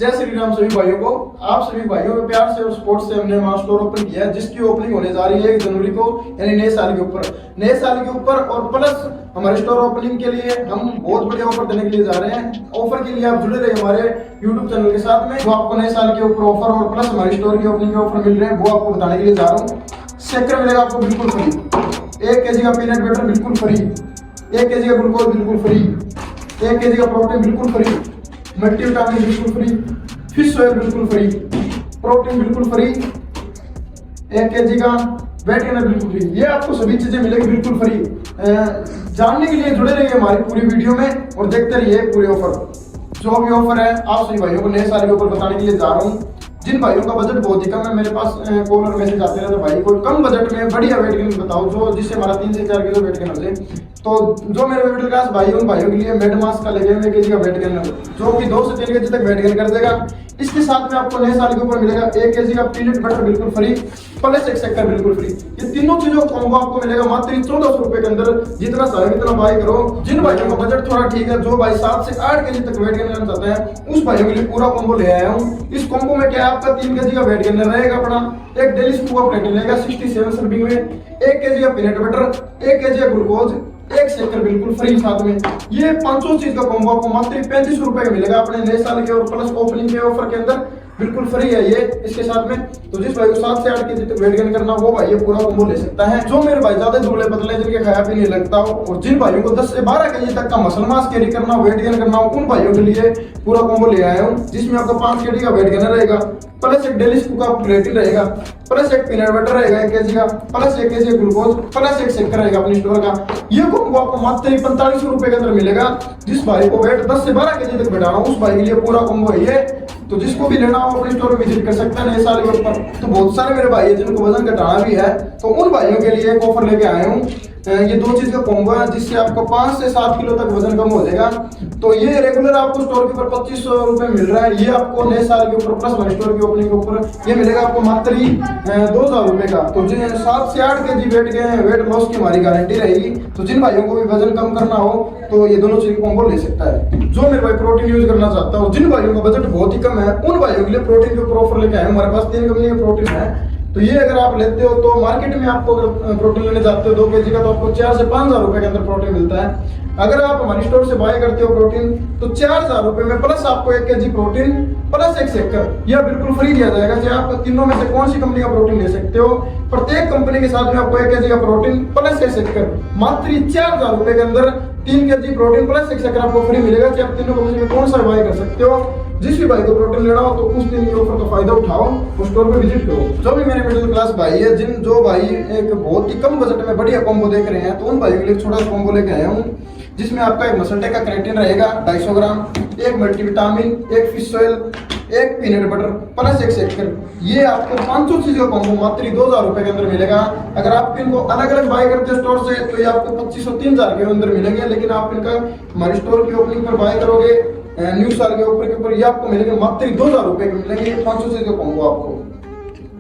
जय श्री राम सभी भाइयों को। आप सभी भाइयों को प्यार से और सपोर्ट से हमने हमारा स्टोर ओपन किया है, जिसकी ओपनिंग होने जा रही है 1 जनवरी को, यानी नए साल के ऊपर और प्लस हमारे स्टोर ओपनिंग के लिए हम बहुत बढ़िया ऑफर देने के लिए जा रहे हैं। ऑफर के लिए आप जुड़े रहे हमारे यूट्यूब चैनल के साथ में, जो आपको नए साल के ऊपर ऑफर और प्लस हमारे स्टोर की ओपनिंग के ऑफर मिल रहे हैं, वो आपको बताने के लिए जा रहा हूँ। शेकर मिलेगा आपको बिल्कुल फ्री, 1 kg का पीनट बटर बिल्कुल फ्री, 1 kg का ग्लूकोज बिल्कुल फ्री, 1 kg का प्रोटीन बिल्कुल फ्री, मल्टीविटामिन बिल्कुल फ्री, फिश ऑयल बिल्कुल फ्री, प्रोटीन बिल्कुल फ्री, 1 kg का वेट गेनर बिल्कुल फ्री। ये आपको सभी चीजें मिलेगी बिल्कुल फ्री। जानने के लिए जुड़े रहिए हमारी पूरी वीडियो में और देखते रहिए पूरे ऑफर। जो भी ऑफर है आप सभी भाइयों को नए साल के ऊपर बताने के लिए जा रहा हूँ। जिन भाइयों का बजट बहुत ही कम है, मेरे पास कॉल और मैसेज आते रहते, भाई कोई कम बजट में बढ़िया वेट गेन बताओ, जो जिससे हमारा 3 से 4 किलो वेट गेन हो जाए। तो जो मेरे मिडिल क्लास भाई उन भाइयों के लिए मेडमास का लेके 1 kg का वेट गेन, जो कि 2 से 3 kg तक वेट गेन कर देगा। इसके साथ में आपको नए साल के ऊपर मिलेगा 1 kg का पीनट बटर बिल्कुल फ्री, प्लस 1 शेकर बिल्कुल फ्री। ये तीनों चीजों का कॉम्बो आपको मिलेगा मात्र 1400 रुपए के अंदर। जितना चाहे उतना बाय करो। जिन भाइयों का बजट थोड़ा ठीक है, जो भाई 7 से 8 kg तक वेट गेन करना चाहते हैं, उस भाइयों के लिए पूरा कॉम्बो ले आया हूँ। इस कॉम्बो में क्या है, आपका 3 kg का वेट गेनर रहेगा अपना, एक डेली स्कूप ऑफ प्रोटीन रहेगा 67 सर्विंग में, 1 kg का पीनट बटर, 1 kg का ग्लूकोज, 1 शेकर बिल्कुल फ्री साथ में। ये पांचों चीज का कॉम्बो आपको मात्र 35 रुपए का मिलेगा अपने नए साल के और प्लस ओपनिंग के ऑफर के अंदर, बिल्कुल फ्री है ये इसके साथ में। तो जिस भाई को 7 से 8 kg तक वेट गेन करना, वो भाई ये पूरा कॉम्बो ले सकता है। जो मेरे भाई ज्यादा दुबले पतले जिनके खाया भी नहीं लगता हो, और जिन भाइयों को 10 से 12 kg तक का मसल मास कैरी करना हो, वेट गेन करना हो, उन भाइयों के लिए पूरा कॉम्बो ले आया हूँ, जिसमें आपका 5 kg का वेट गेनर रहेगा, प्लस एक डेली स्कूप का प्रोटीन रहेगा, प्लस एक पीनट बटर रहेगा 1 kg का, plus 1 kg glucose, plus 1 shaker रहेगा अपनी स्टोर का। ये कॉम्बो आपको मात्र 45 रुपए के अंदर मिलेगा। जिस भाई को वेट 10 से 12 kg तक बढ़ाना हो, उस भाई के लिए पूरा कॉम्बो है ये। तो जिसको भी लेना हो अपने स्टोर पे विजिट कर सकते हैं नए साल के ऊपर। तो बहुत सारे मेरे भाई हैं जिनको वजन घटाना भी है, तो उन भाइयों के लिए एक ऑफर लेके आए हूँ। ये 2 चीज का कॉम्बो है, जिससे आपको 5 से 7 किलो तक वजन कम हो जाएगा। तो ये रेगुलर आपको स्टोर के ऊपर 2500 रुपए मिल रहा है, ये आपको नए साल के ऊपर प्लस हमारे स्टोर की ओपनिंग के ऊपर ये मिलेगा आपको मात्र 2000 रुपए का। तो जिन 7 से 8 kg वेट लॉस की हमारी गारंटी रहेगी। तो जिन भाइयों को भी वजन कम करना हो, तो ये दोनों चीज कॉम्बो ले सकता है। जो मेरे भाई प्रोटीन यूज करना चाहता हो, जिन भाइयों का बजट बहुत ही कम है, उन भाइयों के लिए प्रोटीन के ऊपर ऑफर लेके आए। हमारे पास 3 कंपनी के प्रोटीन है। तो ये अगर आप लेते हो, तो मार्केट में आपको अगर प्रोटीन लेने जाते हो 2 kg का, तो आपको 4 से 5000 रुपए के अंदर प्रोटीन मिलता है। अगर आप हमारी स्टोर से बाय करते हो प्रोटीन, तो 4000 रुपए में प्लस आपको 1 kg प्रोटीन प्लस 1 शेकर यह बिल्कुल फ्री दिया जाएगा। चाहे आप तीनों में से कौन सी कंपनी का प्रोटीन ले सकते हो। प्रत्येक कंपनी के साथ में आपको 1 kg का प्रोटीन प्लस 1 शेकर मात्र 4000 रुपए के अंदर 3 kg प्रोटीन प्लस 1 शेकर आपको फ्री मिलेगा। चाहे आप तीनों कंपनी में कौन सा बाय कर सकते हो। जिस भी भाई को प्रोटीन लेना हो, तो उस दिन ये ऑफर का फायदा उठाओ, उस स्टोर पे विजिट करो। जो भी मेरे मिडिल क्लास भाई है, जो भाई एक बहुत ही कम बजट में बढ़िया कॉम्बो देख रहे हैं, तो उन भाइयों के लिए छोटा सा कॉम्बो लेके आया हूँ, जिसमें आपका एक मसल टेक का क्रेटिन रहेगा 250 ग्राम, एक मल्टीविटामिन, एक फिश ऑयल, एक पीनट बटर प्लस 1 शेकर। ये आपको 500 चीज का कॉम्बो मात्र 2000 रुपए के अंदर मिलेगा। अगर आप इनको अलग अलग बाय करते हो स्टोर से, तो ये आपको 2500 3000 के अंदर मिलेंगे। लेकिन आप इनका हमारे स्टोर की ओपनिंग पर बाय करोगे न्यू साल के ऊपर ये आपको मिलेंगे मात्र 2000 रुपए के मिलेंगे 500 चीज का कॉम्बो आपको।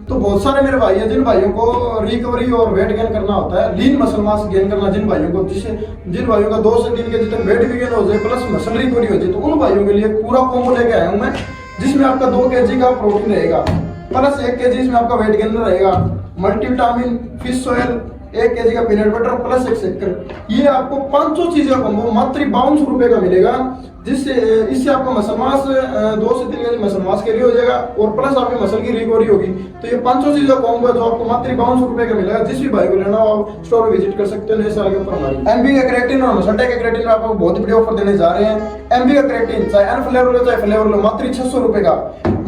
तो बहुत सारे मेरे भाई हैं जिन भाइयों को रिकवरी और वेट गेन करना होता है, लीन मसल मास गेन करना, जिन भाइयों को जिन भाइयों का 2 से 3 kg तक वेट भी गेन हो जाए प्लस मसल रिकवरी हो जाए, तो उन भाइयों के लिए पूरा कॉम्बो लेके आया हूं मैं, जिसमें आपका 2 kg का प्रोटीन रहेगा, प्लस 1 kg इसमें आपका वेट गेनर रहेगा, मल्टीविटामिन, फिश ऑयल, 1 kg का पीनट बटर प्लस 1 शेकर। ये आपको 500 चीज का कॉम्बो मात्र 52 रुपए का मिलेगा। जिससे इससे आपका मसल मास 2 से 3 kg मसल मास के लिए हो जाएगा, और प्लस आपकी मसल की रिकवरी होगी। तो ये 500 चीज का कॉम्बो है, जो आपको मात्र 52 रुपए का मिलेगा। जिस भी भाई को लेना हो, आप स्टोर में विजिट कर सकते हो नए साल के ऊपर। हमारी एमबी का क्रेटिन और मसल टेक का क्रेटिन में आपको बहुत ही बड़ी ऑफर देने जा रहे हैं। एमबी का क्रेटिन चाहे अनफ्लेवर लो चाहे फ्लेवर लो, मात्र 600 रुपए का।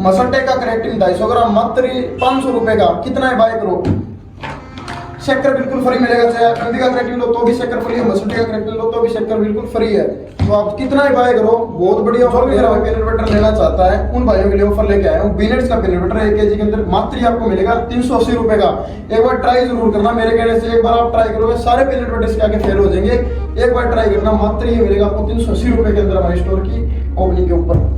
मसल टेक का क्रेटिन 250 ग्राम मात्र 500 रुपए का। कितना है बाय करो। शेकर बिल्कुल फ्री मिलेगा। चाहे एमबी का क्रेटिन लो तो भी शेकर फ्री है, मसल टेक का क्रेटिन लो तो भी शेकर बिल्कुल फ्री है। तो आप कितना ही बाय करो, बहुत बढ़िया ऑफर। मेरा पीनट बटर लेना चाहता है, उन भाइयों के लिए ऑफर लेके आया हूँ। बीनेट्स का पीनट बटर 1 kg के अंदर मात्र आपको मिलेगा 380 रुपए का। एक बार ट्राई जरूर करना मेरे कहने से। एक बार आप ट्राई करोगे, सारे पीनट बटर के आगे फेल हो जाएंगे। एक बार ट्राई करना, मात्र ये मिलेगा आपको 380 रुपए के अंदर हमारे स्टोर की ओपनिंग के ऊपर।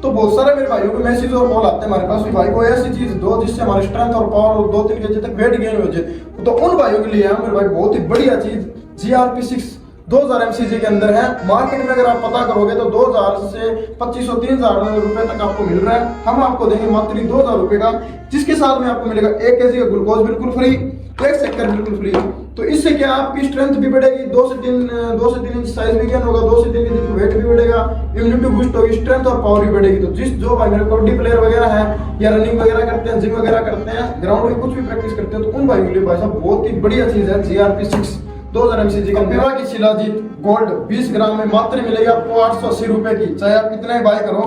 तो बहुत सारे मेरे भाइयों को मैसेज और कॉल आते हैं हमारे पास, भाई को ऐसी चीज दो जिससे हमारे स्ट्रेंथ और पावर 2-3 kg तक वेट गेन हो जाए। तो उन भाइयों के लिए मेरे भाई बहुत ही बढ़िया चीज GRP6 2000 mcg के अंदर है। मार्केट में अगर आप पता करोगे तो 2000 से 2500-3000 रुपए तक आपको मिल रहा है। हम आपको देंगे मात्र 2000 रुपए का, जिसके साथ में आपको मिलेगा 1 kg का ग्लूकोज बिल्कुल फ्री, 1 शक्कर बिल्कुल फ्री। तो इससे क्या आपकी स्ट्रेंथ भी बढ़ेगी, 2 से 3 इंच साइज भी गेन होगा, 2 से 3 इंच वेट भी बढ़ेगा, इम्यूनिटी बूस्ट होगी, स्ट्रेंथ और पावर भी बढ़ेगी। तो जो भाई मेरे कबड्डी प्लेयर वगैरह है या रनिंग वगैरह करते हैं, जिम वगैरह करते हैं, ग्राउंड में कुछ भी प्रैक्टिस करते हैं, तो उन भाई के लिए भाई साहब बहुत ही बढ़िया चीज है GRP6 2000 mcg का। मेवा की शिलाजीत गोल्ड 20 ग्राम में मात्र मिलेगी आपको 880 रुपए की, चाहे आप कितना ही बाय करो,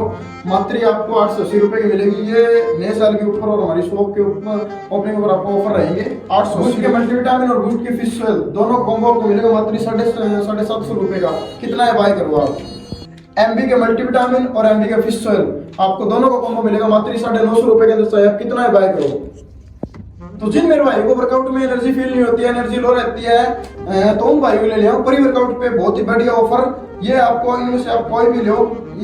मात्र आपको 880 रुपए की मिलेगी। ये नए साल के ऊपर और हमारी शॉप के ऊपर ओपनिंग पर आपको ऑफर रहेंगे 880 के। मल्टीविटामिन और बूस्ट की फिश ऑयल दोनों कॉम्बो आपको मिलेगा मात्र 750 रुपए का, कितना है बाय करो आप। MB के मल्टीविटामिन और MB के फिश ऑयल आपको दोनों का कॉम्बो मिलेगा मात्र 950 रुपए के अंदर, चाहे आप कितना है बाय करो। तो जिन मेरे भाई को वर्कआउट में एनर्जी फील नहीं होती है, एनर्जी लो रहती है, तो उन भाइयों के लिए ले आओ प्री वर्कआउट पे बहुत ही बढ़िया ऑफर। ये आपको इनमें से आप कोई भी लो,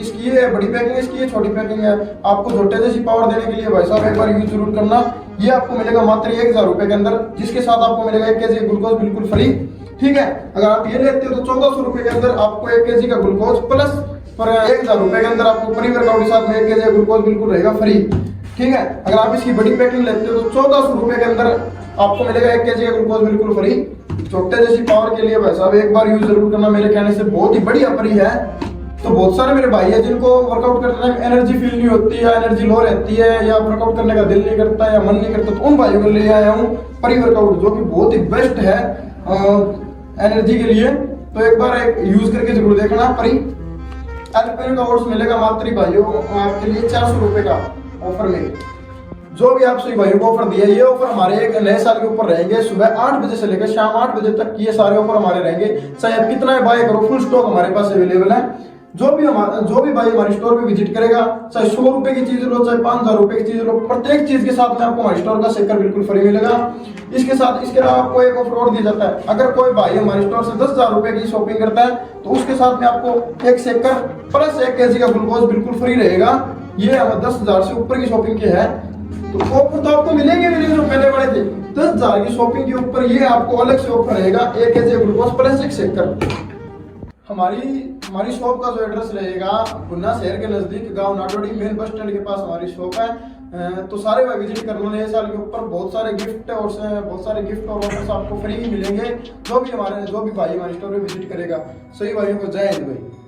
इसकी ये बड़ी पैकिंग है, इसकी ये छोटी पैकिंग है। आपको झोटे जैसी पावर देने के लिए भाई साहब एक बार यूज जरूर करना। ये आपको मिलेगा मात्र 1000 रुपए के अंदर, जिसके साथ आपको मिलेगा 1 kg ग्लूकोज बिल्कुल फ्री। ठीक है, अगर आप ये लेते हो तो 1400 रुपए के अंदर आपको 1 kg का ग्लूकोज प्लस पर 1000 रुपए के अंदर आपको प्री वर्कआउट के साथ में 1 kg ग्लूकोज बिल्कुल रहेगा फ्री। ठीक है, अगर आप इसकी बड़ी पैकिंग लेते हो तो 1400 रुपए के अंदर आपको मिलेगा 1 kg का ग्लूकोज बिल्कुल फ्री। छोटे जैसी पावर के लिए भाई साहब एक बार यूज जरूर करना, मेरे कहने से बहुत ही बढ़िया फ्री है। तो बहुत सारे मेरे भाई है जिनको वर्कआउट करते टाइम एनर्जी फील नहीं होती या एनर्जी लो रहती है या वर्कआउट करने का दिल नहीं करता या मन नहीं करता, तो उन भाइयों को ले आया हूँ प्री वर्कआउट, जो कि बहुत ही बेस्ट है एनर्जी के लिए। तो एक बार यूज करके जरूर देखना। प्री एल्पिन का ओट्स मिलेगा मात्र भाइयों आपके लिए 400 रुपए का ऑफर में। जो भी आप सभी भाइयों को ऑफर दिया, ये ऑफर हमारे एक नए साल के ऊपर रहेंगे। सुबह 8 बजे से लेकर शाम 8 बजे तक ये सारे ऑफर हमारे रहेंगे, चाहे आप कितना ही बाय करो, फुल स्टॉक हमारे पास अवेलेबल है। जो भी भाई हमारे स्टोर पे विजिट करेगा, चाहे 100 रुपए की चीज लो, चाहे 5000 रुपए की चीज लो, प्रत्येक चीज के साथ में आपको हमारे स्टोर का स्टिकर बिल्कुल फ्री मिलेगा। इसके साथ इसके अलावा आपको एक ऑफर और दिया जाता है, अगर कोई भाई हमारे स्टोर से 10,000 रुपए की शॉपिंग करता है तो उसके साथ में आपको एक स्टिकर प्लस 1 kg का ग्लूकोज बिल्कुल फ्री रहेगा। ये 10,000 से ऊपर की शॉपिंग के है तो ऑफर तो आपको मिलेंगे जो पहले बड़े थे 10,000 की शॉपिंग के ऊपर, ये आपको अलग से ऑफर रहेगा 1 kg ग्लूकोज प्लस 1 स्टिकर। हमारी शॉप का जो एड्रेस रहेगा गुन्ना शहर के नजदीक गांव नाडोडी मेन बस स्टैंड के पास हमारी शॉप है। तो सारे भाई विजिट करना नए साल के ऊपर, बहुत सारे गिफ्ट और ऑफर्स आपको फ्री मिलेंगे। जो भी भाई हमारे स्टोर पे विजिट करेगा। सही भाइयों को जय हिंद भाई।